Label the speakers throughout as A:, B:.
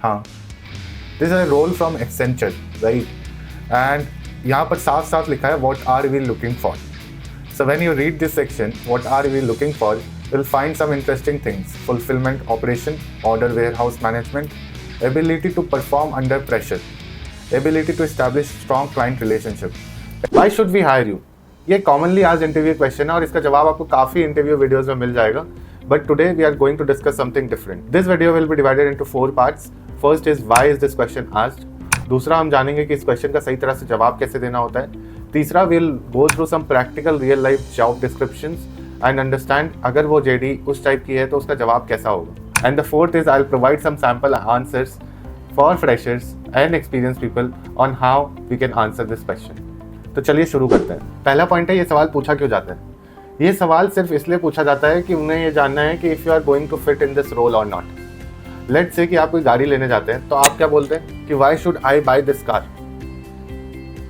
A: हाँ, this is a role from Accenture, right? And यहाँ पर साफ साफ लिखा है what are we looking for. So when you read this section, what are we looking for, you'll find some interesting things: fulfillment, operation, order warehouse management, ability to perform under pressure, ability to establish strong client relationship. Why should we hire you? ये commonly asked interview question है और इसका जवाब आपको काफ़ी interview videos में मिल जाएगा. But today we are going to discuss something different. This video will be divided into 4 parts. First is why is this question asked. दूसरा हम जानेंगे कि इस क्वेश्चन का सही तरह से जवाब कैसे देना होता है. तीसरा will go through some practical real life job descriptions and understand अगर वो जेडी उस टाइप की है तो उसका जवाब कैसा होगा. And the fourth is I will provide some sample answers for freshers and experience people on how we can answer this question. तो चलिए शुरू करते हैं. पहला पॉइंट है, ये सवाल पूछा क्यों जाता है. ये सवाल सिर्फ इसलिए पूछा जाता है कि उन्हें ये जानना है कि if you are going to fit in this role और नॉट. लेट्स से कि आप कोई गाड़ी लेने जाते हैं तो आप क्या बोलते हैं कि why should I buy this car.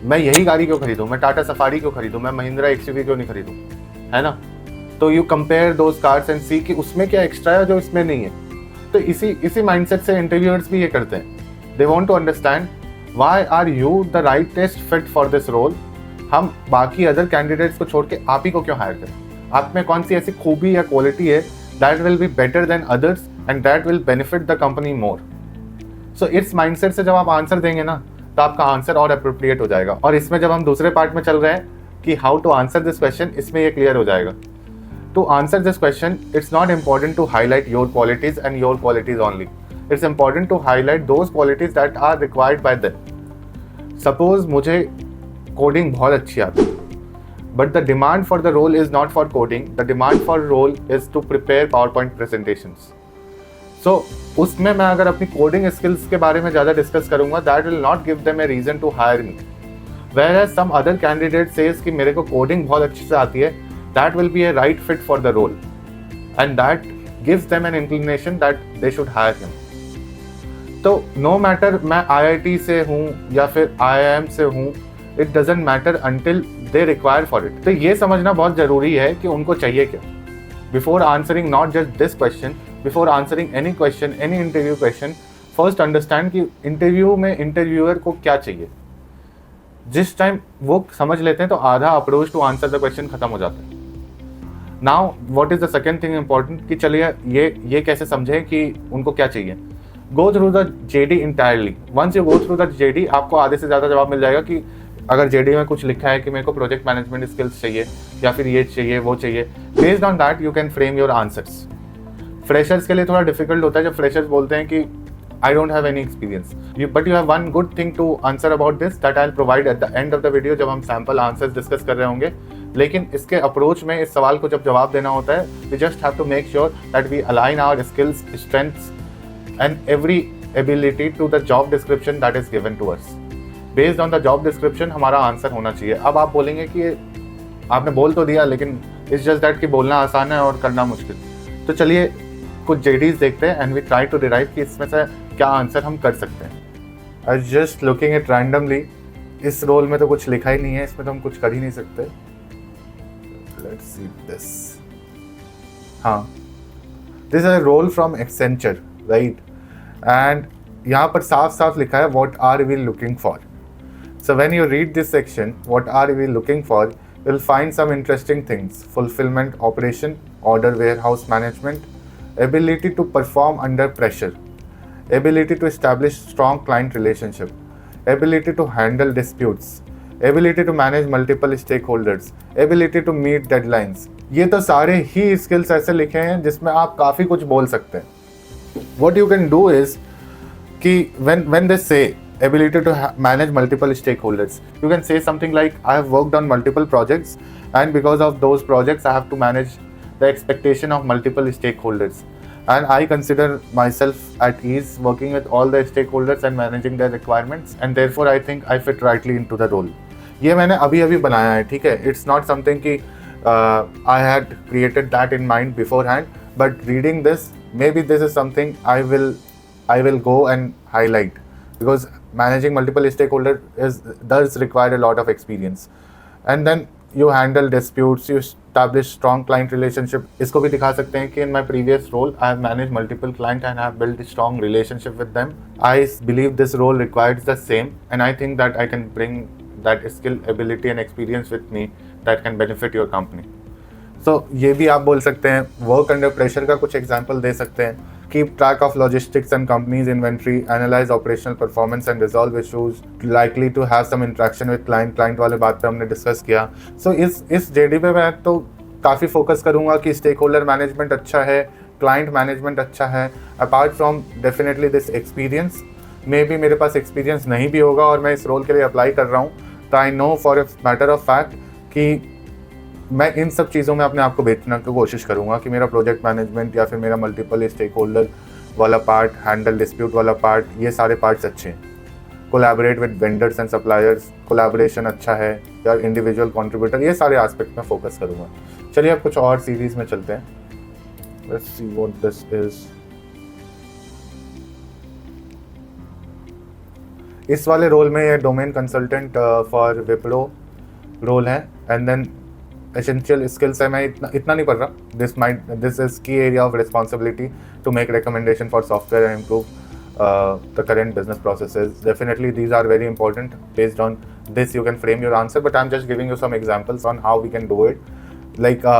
A: मैं यही गाड़ी क्यों खरीदूं, मैं टाटा सफारी क्यों खरीदूं, मैं महिंद्रा एक्सयूवी क्यों नहीं खरीदूं, है ना. तो you compare those cars and see कि उसमें क्या एक्स्ट्रा है जो इसमें नहीं है. तो इसी माइंडसेट से इंटरव्यूअर्स भी ये करते हैं. They want to understand why are you the right test fit for this role. हम बाकी अदर कैंडिडेट्स को छोड़ के आप ही को क्यों हायर करें. आप में कौन सी ऐसी खूबी या क्वालिटी है that will be better than others and that will benefit the company more. So इस माइंडसेट से जब आप आंसर देंगे ना तो आपका आंसर और अप्रोप्रिएट हो जाएगा. और इसमें जब हम दूसरे पार्ट में चल रहे हैं कि how to answer this question, इसमें ये क्लियर हो जाएगा. To answer this question it's not important to highlight your qualities and your qualities only. It's important to highlight those qualities that are required by them. Suppose मुझे coding बहुत अच्छी आती है but the demand for the role is not for coding, the demand for role is to prepare PowerPoint presentations. So उसमें मैं अगर अपनी coding skills के बारे में ज़्यादा डिस्कस करूंगा that will not give them a reason to hire me. Whereas some other candidate says कि मेरे को कोडिंग बहुत अच्छे से आती है, that will be a right fit for the role and that gives them an inclination that they should hire him. तो no matter मैं IIT से हूँ या फिर IIM से हूँ, it doesn't matter until they require for it. तो ये समझना बहुत ज़रूरी है कि उनको चाहिए क्या. Before answering not just this question, before answering any question, any interview question, first understand कि इंटरव्यू में इंटरव्यूअर को क्या चाहिए. जिस टाइम वो समझ लेते हैं तो आधा approach to answer the question खत्म हो जाता है. Now what is the second thing important कि चलिए ये कैसे समझें कि उनको क्या चाहिए. Go through the JD entirely. Once you go through the JD आपको आधे से ज़्यादा जवाब मिल जाएगा कि अगर जेडी में कुछ लिखा है कि मेरे को प्रोजेक्ट मैनेजमेंट स्किल्स चाहिए या फिर ये चाहिए वो चाहिए, based on that you can frame your answers. Freshers के लिए थोड़ा डिफिकल्ट होता है जब फ्रेशर्स बोलते हैं कि I don't have any experience. But you have one good thing to answer about this that I will provide at the end of the video जब हम सैम्पल आंसर्स डिस्कस कर रहे होंगे. लेकिन इसके अप्रोच में इस सवाल को जब जवाब देना होता है we just have to make sure that we align our skills, strengths and every ability to the job description that is given to us. Based on the job description हमारा आंसर होना चाहिए. अब आप बोलेंगे कि आपने बोल तो दिया लेकिन इट्स जस्ट दैट कि बोलना आसान है और करना मुश्किल. तो चलिए कुछ जेडीज देखते हैं and we try to derive कि इसमें से क्या आंसर हम कर सकते हैं. I just looking at randomly. इस रोल में तो कुछ लिखा ही नहीं है, इसमें तो हम कुछ कर ही नहीं सकते. Let's see this. हाँ, this is a role from Accenture, right? And यहाँ पर साफ साफ लिखा है what are we looking for. So when you read this section what are we looking for, you'll find some interesting things: fulfillment, operation, order warehouse management, ability to perform under pressure, ability to establish strong client relationship, ability to handle disputes, ability to manage multiple stakeholders, ability to meet deadlines. ये तो सारे ही skills ऐसे लिखे हैं जिसमें आप काफ़ी कुछ बोल सकते हैं. What you can do is कि when they say ability to manage multiple stakeholders, you can say something like I have worked on multiple projects and because of those projects I have to manage the expectation of multiple stakeholders and I consider myself at ease working with all the stakeholders and managing their requirements and therefore I think I fit rightly into the role. ये मैंने अभी बनाया है, ठीक है. It's not something कि I had created that in mind beforehand, but reading this maybe this is something I will go and highlight because managing multiple stakeholders does require a lot of experience. And then you handle disputes, you establish strong client relationship. इसको भी दिखा सकते हैं कि in my previous role I have managed multiple clients and I have built a strong relationship with them. I believe this role requires the same and I think that I can bring that skill, ability and experience with me that can benefit your company. So ये भी आप बोल सकते हैं. Work under pressure का कुछ example दे सकते हैं. Keep track of logistics and companies inventory, analyze operational performance and resolve issues likely to have some interaction with client वाले बात पे हमने डिस्कस किया. So इस JD पे मैं तो काफ़ी फोकस करूँगा कि स्टेक होल्डर मैनेजमेंट अच्छा है, क्लाइंट मैनेजमेंट अच्छा है. Apart from definitely this experience, may be मेरे पास एक्सपीरियंस नहीं भी होगा और मैं इस रोल के लिए अप्लाई कर रहा हूँ, तो I know for a matter of fact कि मैं इन सब चीज़ों में अपने आप को बेचने की कोशिश करूँगा कि मेरा प्रोजेक्ट मैनेजमेंट या फिर मेरा मल्टीपल स्टेक होल्डर वाला पार्ट, हैंडल डिस्प्यूट वाला पार्ट, ये सारे पार्ट्स अच्छे हैं. Collaborate with vendors and suppliers, collaboration अच्छा है, या इंडिविजुअल कंट्रीब्यूटर, ये सारे एस्पेक्ट में फोकस करूँगा. चलिए अब कुछ और सीरीज़ में चलते हैं. Let's see what this is. इस वाले रोल में ये domain consultant for Wipro role है. एंड देन एसेंशियल स्किल्स है, मैं इतना नहीं पढ़ रहा. This is key area of responsibility to make recommendation for software and improve the current business processes. Definitely these are very important. Based on this you can frame your answer, but I'm just giving you some examples on how we can do it. Like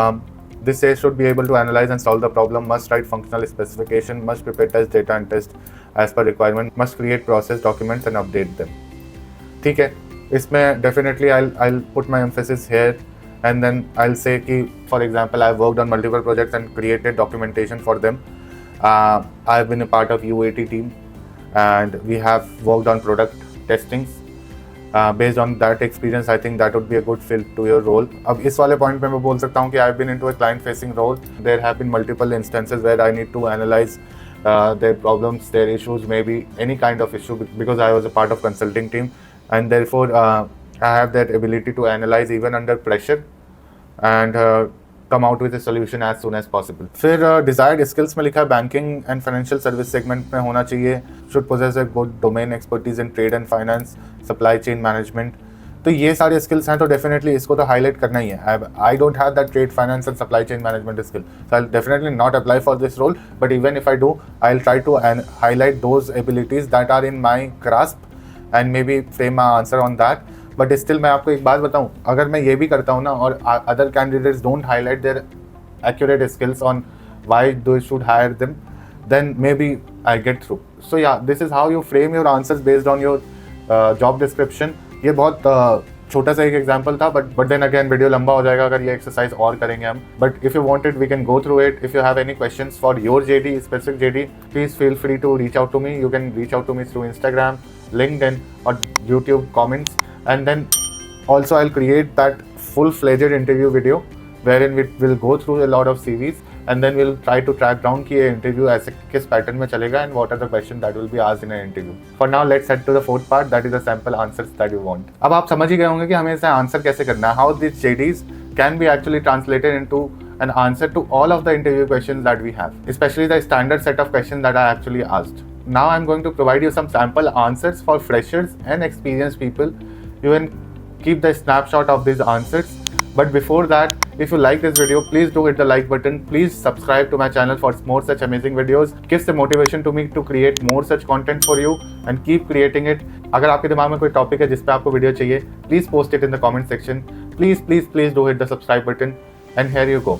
A: this says should be able to analyze and solve the problem, must write functional specification, must prepare test data and test as per requirement, must create process documents and update them. ठीक है, इसमें definitely I'll put my emphasis here. And then I'll say कि for example I've worked on multiple projects and created documentation for them. I've been a part of UAT team and we have worked on product testings. Based on that experience I think that would be a good fit to your role. अब इस वाले point पे मैं बोल सकता हूँ कि I've been into a client facing role. There have been multiple instances where I need to analyze their problems, their issues, maybe any kind of issue, because I was a part of consulting team and therefore I have that ability to analyze even under pressure and come out with a solution as soon as possible. फिर desired skills में लिखा है banking and financial service segment में होना चाहिए. should possess a good domain expertise in trade and finance, supply chain management. तो ये सारे skills हैं तो definitely इसको तो highlight करना ही है. I don't have that trade finance and supply chain management skill, so I'll definitely not apply for this role. But even if I do, I'll try to highlight those abilities that are in my grasp and maybe frame my answer on that. But still मैं आपको एक बात बताऊं, अगर मैं ये भी करता हूं ना और other candidates don't highlight their accurate skills on why they should hire them, then maybe I get through. So yeah this is how you frame your answers based on your job description. ये बहुत छोटा सा एक example था, but then again video लंबा हो जाएगा अगर ये एक्सरसाइज और करेंगे हम. But if you want it we can go through it. If you have any questions for your JD, specific JD, please feel free to reach out to me. You can reach out to me through Instagram, LinkedIn और YouTube comments. And then also I'll create that full-fledged interview video wherein we will go through a lot of CVs and then we'll try to track down कि ये interview ऐसे किस pattern में चलेगा and what are the questions that will be asked in an interview. For now let's head to the fourth part, that is the sample answers that you want. अब आप समझ ही गए होंगे कि हमें इसका आंसर कैसे करना है. How these JDs can be actually translated into an answer to all of the interview questions that we have, especially the standard set of questions that I actually asked. Now I'm going to provide you some sample answers for freshers and experienced people. You can keep the snapshot of these answers, but before that, if you like this video, please do hit the like button. Please subscribe to my channel for more such amazing videos. Gives the motivation to me to create more such content for you and keep creating it. अगर आपके दिमाग में कोई topic है जिस पे आपको video चाहिए, please post it in the comment section. Please do hit the subscribe button and here you go.